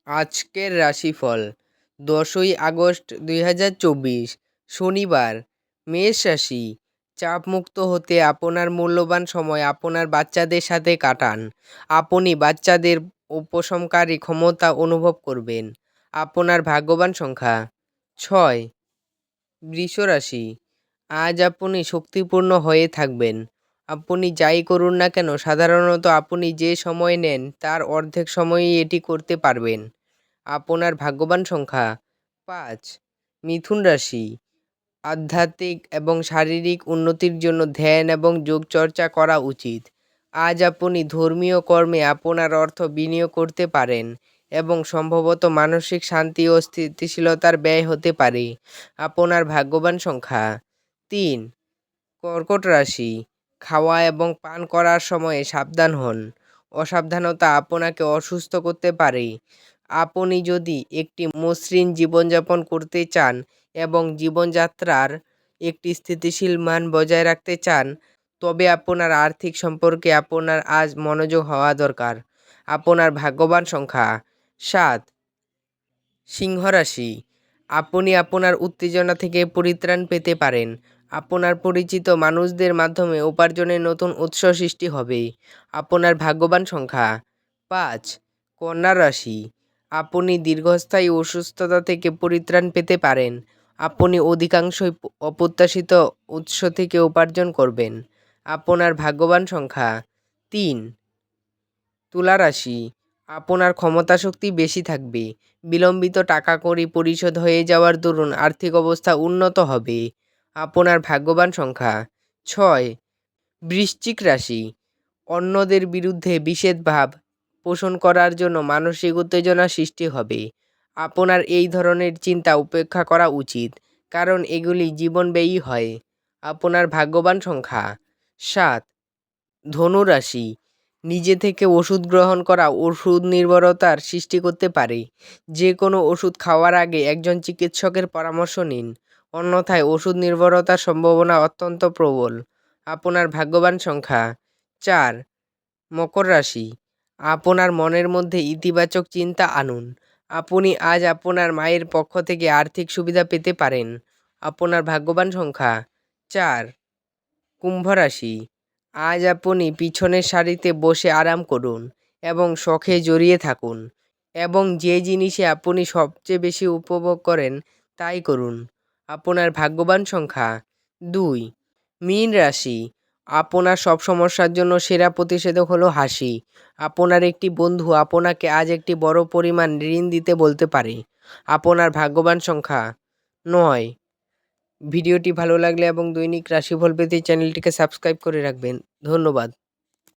আজকের রাশিফল 10ই আগস্ট 2024 শনিবার। মেষ রাশি, চাপমুক্ত হতে আপনার মূল্যবান সময় আপনার বাচ্চাদের সাথে কাটান। আপনি বাচ্চাদের উপশমকারী ক্ষমতা অনুভব করবেন। আপনার ভাগ্যবান সংখ্যা 6। বৃষ রাশি, আজ আপনি শক্তিপূর্ণ হয়ে থাকবেন। আপনি যাই করুন না কেন, সাধারণত আপনি যে সময় নেন তার অর্ধেক সময়ই এটি করতে পারবেন। আপনার ভাগ্যবান সংখ্যা 5। মিথুন রাশি, আধ্যাত্মিক এবং শারীরিক উন্নতির জন্য ধ্যান এবং যোগচর্চা করা উচিত। আজ আপনি ধর্মীয় কর্মে আপনার অর্থ বিনিয়োগ করতে পারেন এবং সম্ভবত মানসিক শান্তি ও স্থিতিশীলতার ব্যয় হতে পারে। আপনার ভাগ্যবান সংখ্যা 3। কর্কট রাশি, খাওয়া এবং পান করার সময়ে সাবধান হন। অসাবধানতা আপনাকে অসুস্থ করতে পারে। আপনি যদি একটি মসৃণ জীবনযাপন করতে চান এবং জীবনযাত্রার একটি স্থিতিশীল মান বজায় রাখতে চান, তবে আপনার আর্থিক সম্পর্কে আপনার আজ মনোযোগ হওয়া দরকার। আপনার ভাগ্যবান সংখ্যা 7। সিংহ রাশি, আপনি আপনার উত্তেজনা থেকে পরিত্রাণ পেতে পারেন। আপনার পরিচিত মানুষদের মাধ্যমে উপার্জনের নতুন উৎস সৃষ্টি হবে। আপনার ভাগ্যবান সংখ্যা 5। কন্যা রাশি, আপনি দীর্ঘস্থায়ী অসুস্থতা থেকে পরিত্রাণ পেতে পারেন। আপনি অধিকাংশই অপ্রত্যাশিত উৎস থেকে উপার্জন করবেন। আপনার ভাগ্যবান সংখ্যা 3। তুলা রাশি, আপনার ক্ষমতাশক্তি বেশি থাকবে। বিলম্বিত টাকা কড়ি পরিশোধ হয়ে যাওয়ার দরুন আর্থিক অবস্থা উন্নত হবে। আপনার ভাগ্যবান সংখ্যা 6। বৃশ্চিক রাশি, অন্যদের বিরুদ্ধে বিষেদ ভাব পোষণ করার জন্য মানসিক উত্তেজনা সৃষ্টি হবে। আপনার এই ধরনের চিন্তা উপেক্ষা করা উচিত, কারণ এগুলি জীবনব্যয়ী হয়। আপনার ভাগ্যবান সংখ্যা 7। ধনু রাশি, নিজে থেকে ওষুধ গ্রহণ করা ওষুধ নির্ভরতার সৃষ্টি করতে পারে। যে কোনো ওষুধ খাওয়ার আগে একজন চিকিৎসকের পরামর্শ নিন, অন্যথায় ওষুধ নির্ভরতার সম্ভাবনা অত্যন্ত প্রবল। আপনার ভাগ্যবান সংখ্যা 4। মকর রাশি, আপনার মনের মধ্যে ইতিবাচক চিন্তা আনুন। আপনি আজ আপনার মায়ের পক্ষ থেকে আর্থিক সুবিধা পেতে পারেন। আপনার ভাগ্যবান সংখ্যা 4। কুম্ভ রাশি, আজ আপনি পিছনের সারিতে বসে আরাম করুন এবং শখে জড়িয়ে থাকুন এবং যে জিনিসে আপনি সবচেয়ে বেশি উপভোগ করেন তাই করুন। আপনার ভাগ্যবান সংখ্যা 2। মীন রাশি, আপনার সব সমস্যার জন্য সেরা প্রতিষেধক হলো হাসি। আপনার একটি বন্ধু আপনাকে আজ একটি বড় পরিমাণ ঋণ দিতে বলতে পারে। আপনার ভাগ্যবান সংখ্যা 9। ভিডিওটি ভালো লাগলে এবং দৈনিক রাশিফল পেতে চ্যানেলটিকে সাবস্ক্রাইব করে রাখবেন। ধন্যবাদ।